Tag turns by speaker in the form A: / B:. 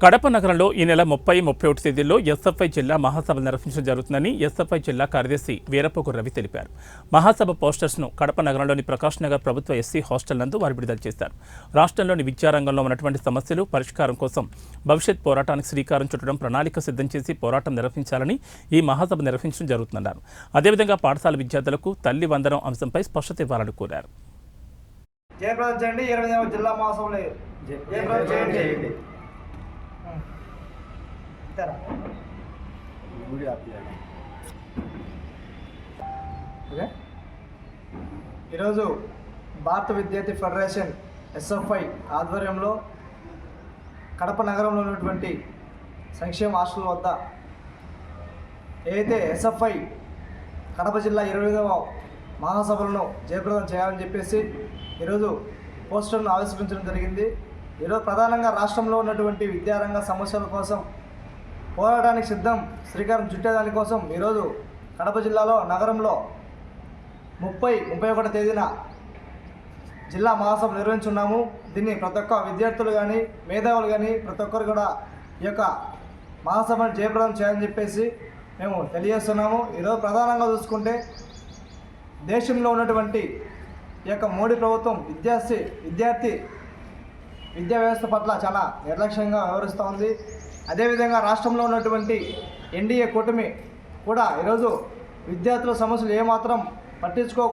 A: కడప నగరంలో ఈ నెల 30-31 తేదీల్లో ఎస్ఎఫ్ఐ జిల్లా మహాసభ నిర్వహించడం జరుగుతుందని ఎస్ఎఫ్ఐ జిల్లా కార్యదర్శి వీరప్పకు రవి తెలిపారు. మహాసభ పోస్టర్స్ను కడప నగరంలోని ప్రకాష్ నగర్ ప్రభుత్వ ఎస్సీ హాస్టల్ నందు వారు విడుదల చేశారు. రాష్ట్రంలోని విద్యారంగంలో ఉన్నటువంటి సమస్యలు పరిష్కారం కోసం భవిష్యత్ పోరాటానికి శ్రీకారం చుట్టడం ప్రణాళిక సిద్ధం చేసి పోరాటం నిర్వహించాలని ఈ మహాసభ నిర్వహించడం జరుగుతుందన్నారు. అదేవిధంగా పాఠశాల విద్యార్థులకు తల్లి వందనం అంశంపై స్పష్టత ఇవ్వాలని కోరారు.
B: ఈరోజు భారత విద్యార్థి ఫెడరేషన్ ఎస్ఎఫ్ఐ ఆధ్వర్యంలో కడప నగరంలో ఉన్నటువంటి సంక్షేమ హాస్టల్ వద్ద ఏదైతే ఎస్ఎఫ్ఐ కడప జిల్లా 25వ మహాసభలను జయప్రదం చేయాలని చెప్పేసి ఈరోజు పోస్టర్ను ఆవిష్కరించడం జరిగింది. ఈరోజు ప్రధానంగా రాష్ట్రంలో ఉన్నటువంటి విద్యారంగ సమస్యల కోసం పోరాటానికి శ్రీకారం చుట్టేదానికోసం ఈరోజు కడప జిల్లాలో నగరంలో 30-31 తేదీన జిల్లా మహాసభ నిర్వహించున్నాము. దీన్ని ప్రతి ఒక్క విద్యార్థులు కానీ మేధావులు కానీ ప్రతి ఒక్కరు కూడా ఈ యొక్క మహాసభను జయప్రదం చేయాలని చెప్పేసి మేము తెలియజేస్తున్నాము. ఈరోజు ప్రధానంగా చూసుకుంటే దేశంలో ఉన్నటువంటి ఈ యొక్క మోడీ ప్రభుత్వం విద్యా వ్యవస్థ పట్ల చాలా నిర్లక్ష్యంగా వ్యవహరిస్తూ ఉంది. అదేవిధంగా రాష్ట్రంలో ఉన్నటువంటి ఎన్డీఏ కూటమి కూడా ఈరోజు విద్యార్థుల సమస్యలు ఏమాత్రం పట్టించుకో